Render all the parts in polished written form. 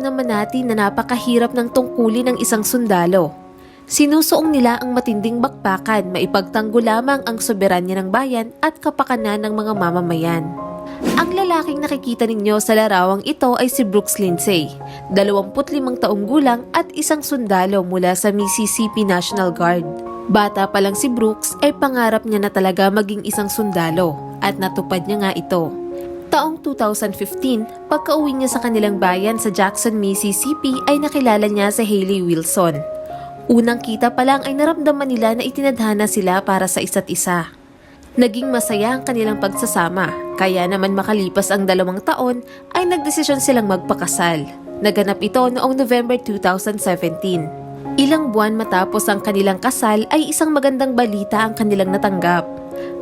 Alam naman natin na napakahirap ng tungkulin ng isang sundalo. Sinusuong nila ang matinding bakbakan, maipagtanggol lamang ang soberanya ng bayan at kapakanan ng mga mamamayan. Ang lalaking nakikita ninyo sa larawang ito ay si Brooks Lindsay, 25 taong gulang at isang sundalo mula sa Mississippi National Guard. Bata pa lang si Brooks ay pangarap niya na talaga maging isang sundalo at natupad niya nga ito. Taong 2015, pagka-uwi niya sa kanilang bayan sa Jackson, Mississippi ay nakilala niya si Hayley Wilson. Unang kita pa lang ay naramdaman nila na itinadhana sila para sa isa't isa. Naging masaya ang kanilang pagsasama, kaya naman makalipas ang 2 taon ay nagdesisyon silang magpakasal. Naganap ito noong November 2017. Ilang buwan matapos ang kanilang kasal ay isang magandang balita ang kanilang natanggap.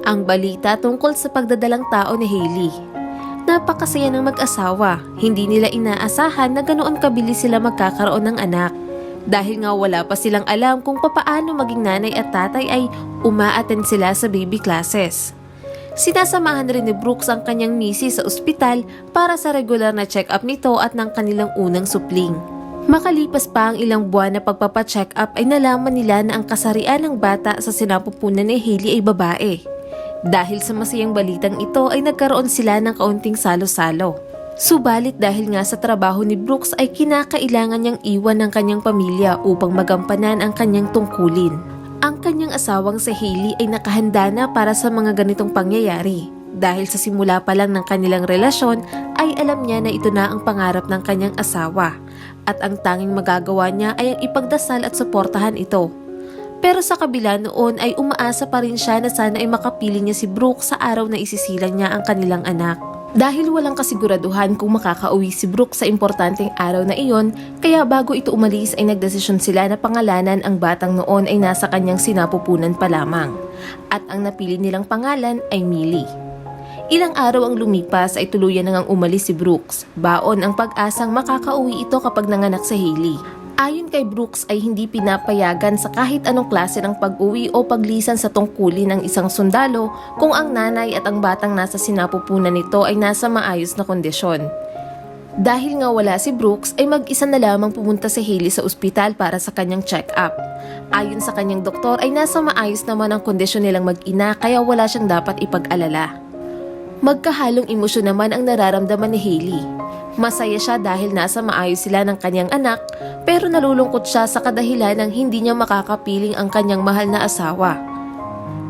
Ang balita tungkol sa pagdadalang tao ni Hayley. Napakasaya ng mag-asawa, hindi nila inaasahan na ganoon kabilis sila magkakaroon ng anak. Dahil nga wala pa silang alam kung papaano maging nanay at tatay ay uma-attend sila sa baby classes. Sinasamahan rin ni Brooks ang kanyang misis sa ospital para sa regular na check-up nito at ng kanilang unang supling. Makalipas pa ang ilang buwan na pagpapacheck up ay nalaman nila na ang kasarian ng bata sa sinapupunan ni Hayley ay babae. Dahil sa masayang balitang ito ay nagkaroon sila ng kaunting salo-salo. Subalit dahil nga sa trabaho ni Brooks ay kinakailangan niyang iwan ng kanyang pamilya upang magampanan ang kanyang tungkulin. Ang kanyang asawang si Hayley ay nakahanda na para sa mga ganitong pangyayari. Dahil sa simula pa lang ng kanilang relasyon ay alam niya na ito na ang pangarap ng kanyang asawa. At ang tanging magagawa niya ay ang ipagdasal at suportahan ito. Pero sa kabila noon ay umaasa pa rin siya na sana ay makapiling niya si Brooks sa araw na isisilang niya ang kanilang anak. Dahil walang kasiguraduhan kung makakauwi si Brooks sa importanteng araw na iyon, kaya bago ito umalis ay nagdesisyon sila na pangalanan ang batang noon ay nasa kanyang sinapupunan pa lamang. At ang napili nilang pangalan ay Millie. Ilang araw ang lumipas ay tuluyan na ngang umalis si Brooks. Baon ang pag-asang makakauwi ito kapag nanganak si Hayley. Ayon kay Brooks ay hindi pinapayagan sa kahit anong klase ng pag-uwi o paglisan sa tungkulin ng isang sundalo kung ang nanay at ang batang nasa sinapupunan nito ay nasa maayos na kondisyon. Dahil nga wala si Brooks ay mag-isa na lamang pumunta si Hayley sa ospital para sa kanyang check-up. Ayon sa kanyang doktor ay nasa maayos naman ang kondisyon nilang mag-ina kaya wala siyang dapat ipag-alala. Magkahalong emosyon naman ang nararamdaman ni Hayley. Masaya siya dahil nasa maayos sila ng kanyang anak, pero nalulungkot siya sa kadahilan ng hindi niya makakapiling ang kanyang mahal na asawa.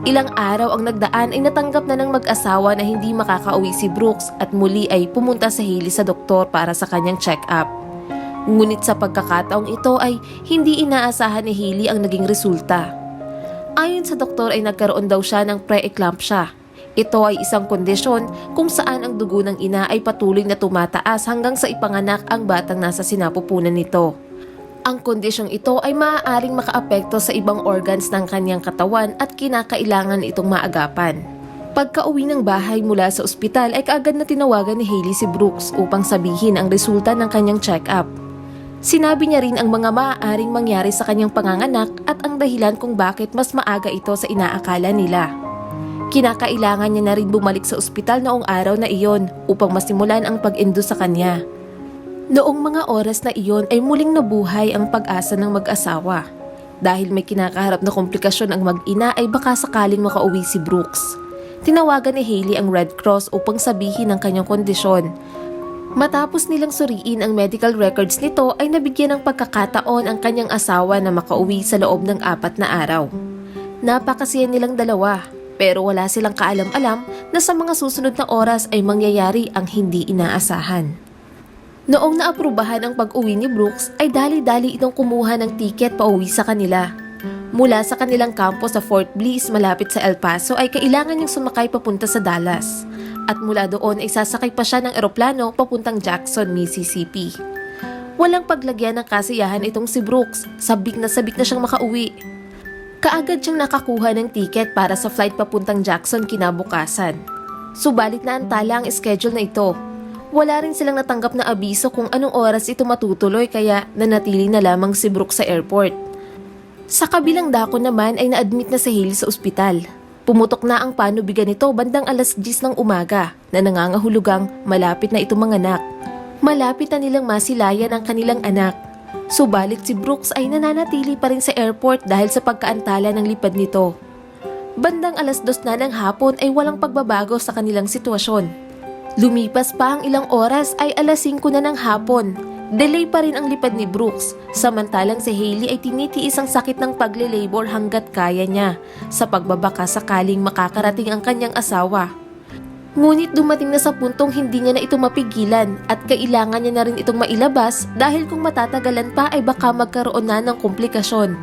Ilang araw ang nagdaan ay natanggap na ng mag-asawa na hindi makakauwi si Brooks at muli ay pumunta si Hayley sa doktor para sa kanyang check-up. Ngunit sa pagkakataong ito ay hindi inaasahan ni Hayley ang naging resulta. Ayon sa doktor ay nagkaroon daw siya ng pre-eclampsia. Ito ay isang kondisyon kung saan ang dugo ng ina ay patuloy na tumataas hanggang sa ipanganak ang batang nasa sinapupunan nito. Ang kondisyong ito ay maaaring makaapekto sa ibang organs ng kanyang katawan at kinakailangan itong maagapan. Pagka-uwi ng bahay mula sa ospital ay kaagad na tinawagan ni Hayley si Brooks upang sabihin ang resulta ng kanyang check-up. Sinabi niya rin ang mga maaaring mangyari sa kanyang panganganak at ang dahilan kung bakit mas maaga ito sa inaakala nila. Kinakailangan niya na rin bumalik sa ospital noong araw na iyon upang masimulan ang pag-induce sa kanya. Noong mga oras na iyon ay muling nabuhay ang pag-asa ng mag-asawa. Dahil may kinakaharap na komplikasyon ang mag-ina ay baka sakaling makauwi si Brooks. Tinawagan ni Hayley ang Red Cross upang sabihin ang kanyang kondisyon. Matapos nilang suriin ang medical records nito ay nabigyan ng pagkakataon ang kanyang asawa na makauwi sa loob ng 4 na araw. Napakasaya nilang dalawa. Pero wala silang kaalam-alam na sa mga susunod na oras ay mangyayari ang hindi inaasahan. Noong naaprubahan ang pag-uwi ni Brooks ay dali-dali itong kumuha ng tiket pauwi sa kanila. Mula sa kanilang campus sa Fort Bliss malapit sa El Paso ay kailangan niyang sumakay papunta sa Dallas. At mula doon ay sasakay pa siya ng eroplano papuntang Jackson, Mississippi. Walang paglagyan ng kasiyahan itong si Brooks, sabik na siyang makauwi. Kaagad siyang nakakuha ng tiket para sa flight papuntang Jackson kinabukasan. Subalit naantala ang schedule na ito. Wala rin silang natanggap na abiso kung anong oras ito matutuloy kaya nanatili na lamang si Brooks sa airport. Sa kabilang dako naman ay na-admit na si Hayley sa ospital. Pumutok na ang panubigan nito bandang 10:00 ng umaga na nangangahulugang malapit na itong manganak. Malapit na nilang masilayan ang kanilang anak. Subalit si Brooks ay nananatili pa rin sa airport dahil sa pagkaantala ng lipad nito. Bandang 2:00 na ng hapon ay walang pagbabago sa kanilang sitwasyon. Lumipas pa ang ilang oras ay 5:00 na ng hapon. Delay pa rin ang lipad ni Brooks, samantalang si Hailey ay tinitiis ang sakit ng pagle-labor hanggat kaya niya sa pagbabaka sakaling makakarating ang kanyang asawa. Ngunit dumating na sa puntong hindi niya na ito mapigilan at kailangan niya na rin itong mailabas dahil kung matatagalan pa ay baka magkaroon na ng komplikasyon.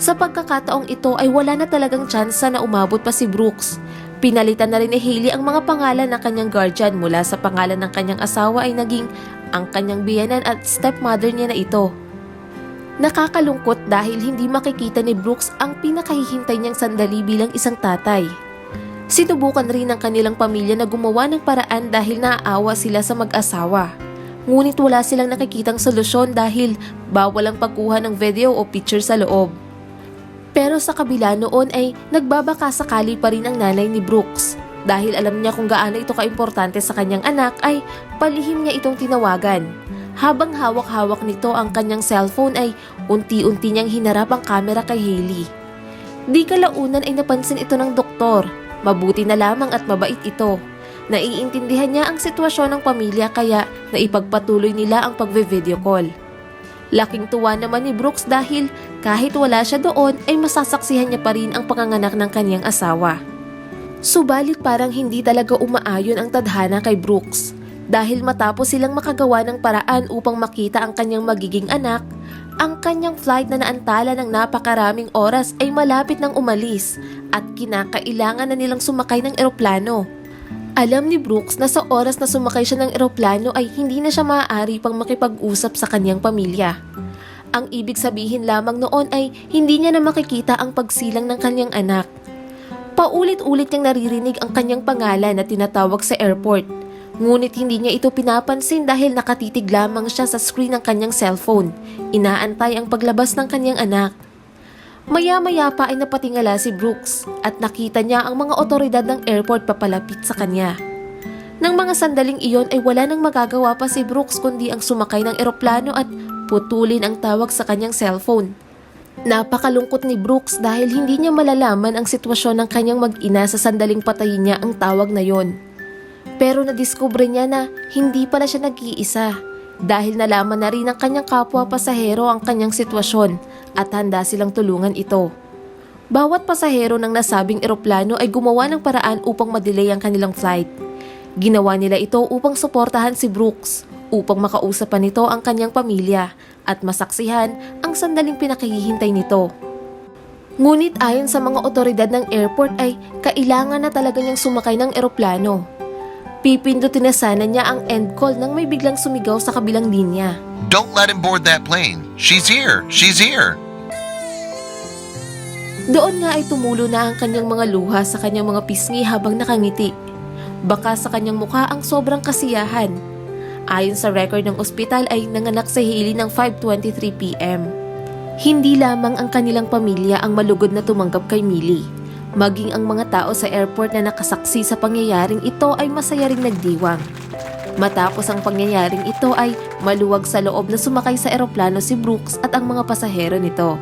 Sa pagkakataong ito ay wala na talagang tsansa na umabot pa si Brooks. Pinalitan na rin ni Hailey ang mga pangalan ng kanyang guardian mula sa pangalan ng kanyang asawa ay naging ang kanyang biyenan at stepmother niya na ito. Nakakalungkot dahil hindi makikita ni Brooks ang pinakahihintay niyang sandali bilang isang tatay. Sinubukan rin ng kanilang pamilya na gumawa ng paraan dahil naaawa sila sa mag-asawa. Ngunit wala silang nakikitang solusyon dahil bawal ang pagkuha ng video o picture sa loob. Pero sa kabila noon ay nagbabaka sakali pa rin ang nanay ni Brooks. Dahil alam niya kung gaano ito kaimportante sa kanyang anak ay palihim niya itong tinawagan. Habang hawak-hawak nito ang kanyang cellphone ay unti-unti niyang hinarap ang kamera kay Hailey. Di kalaunan ay napansin ito ng doktor. Mabuti na lamang at mabait ito. Naiintindihan niya ang sitwasyon ng pamilya kaya naipagpatuloy nila ang pagve-video call. Laking tuwa naman ni Brooks dahil kahit wala siya doon ay masasaksihan niya pa rin ang panganganak ng kanyang asawa. Subalit parang hindi talaga umaayon ang tadhana kay Brooks. Dahil matapos silang makagawa ng paraan upang makita ang kanyang magiging anak, ang kanyang flight na naantala ng napakaraming oras ay malapit nang umalis at kinakailangan na nilang sumakay ng eroplano. Alam ni Brooks na sa oras na sumakay siya ng eroplano ay hindi na siya maaari pang makipag-usap sa kanyang pamilya. Ang ibig sabihin lamang noon ay hindi niya na makikita ang pagsilang ng kanyang anak. Paulit-ulit niyang naririnig ang kanyang pangalan na tinatawag sa airport. Ngunit hindi niya ito pinapansin dahil nakatitig lamang siya sa screen ng kanyang cellphone. Inaantay ang paglabas ng kanyang anak. Maya-maya pa ay napatingala si Brooks at nakita niya ang mga otoridad ng airport papalapit sa kanya. Nang mga sandaling iyon ay wala nang magagawa pa si Brooks kundi ang sumakay ng eroplano at putulin ang tawag sa kanyang cellphone. Napakalungkot ni Brooks dahil hindi niya malalaman ang sitwasyon ng kanyang mag-ina sa sandaling patayin niya ang tawag na yon. Pero nadiskubre niya na hindi pala siya nag-iisa dahil nalaman na rin ng kanyang kapwa pasahero ang kanyang sitwasyon at handa silang tulungan ito. Bawat pasahero ng nasabing eroplano ay gumawa ng paraan upang madelay ang kanilang flight. Ginawa nila ito upang suportahan si Brooks, upang makausapan nito ang kanyang pamilya at masaksihan ang sandaling pinakahihintay nito. Ngunit ayon sa mga otoridad ng airport ay kailangan na talaga niyang sumakay ng eroplano. Pipindutin na sana niya ang end call nang may biglang sumigaw sa kabilang linya. Don't let him board that plane. She's here. She's here. Doon nga ay tumulo na ang kanyang mga luha sa kanyang mga pisngi habang nakangiti. Baka sa kanyang mukha ang sobrang kasiyahan. Ayon sa record ng ospital ay nanganak si Hailey ng 5:23 p.m. Hindi lamang ang kanilang pamilya ang malugod na tumanggap kay Millie. Maging ang mga tao sa airport na nakasaksi sa pangyayaring ito ay masaya ring nagdiwang. Matapos ang pangyayaring ito ay maluwag sa loob na sumakay sa eroplano si Brooks at ang mga pasahero nito.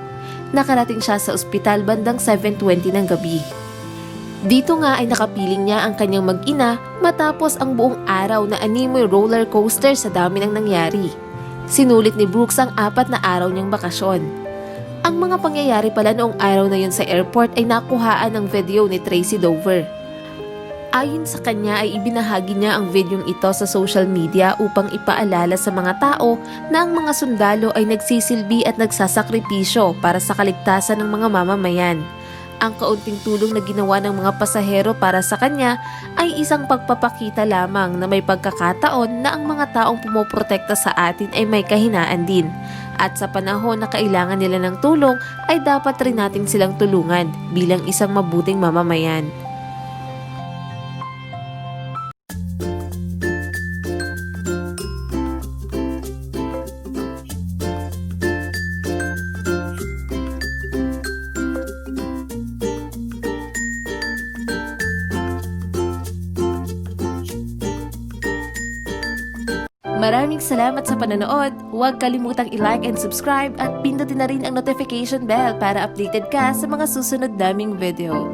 Nakarating siya sa ospital bandang 7:20 ng gabi. Dito nga ay nakapiling niya ang kanyang mag-ina matapos ang buong araw na animoy roller coaster sa dami ng nangyari. Sinulit ni Brooks ang 4 na araw niyang bakasyon. Ang mga pangyayari pala noong araw na yun sa airport ay nakuhaan ng video ni Tracy Dover. Ayon sa kanya ay ibinahagi niya ang videong ito sa social media upang ipaalala sa mga tao na ang mga sundalo ay nagsisilbi at nagsasakripisyo para sa kaligtasan ng mga mamamayan. Ang kaunting tulong na ginawa ng mga pasahero para sa kanya ay isang pagpapakita lamang na may pagkakataon na ang mga taong pumoprotekta sa atin ay may kahinaan din. At sa panahon na kailangan nila ng tulong ay dapat rin nating silang tulungan bilang isang mabuting mamamayan. Maraming salamat sa panonood. Huwag kalimutang i-like and subscribe at pindutin na rin ang notification bell para updated ka sa mga susunod naming video.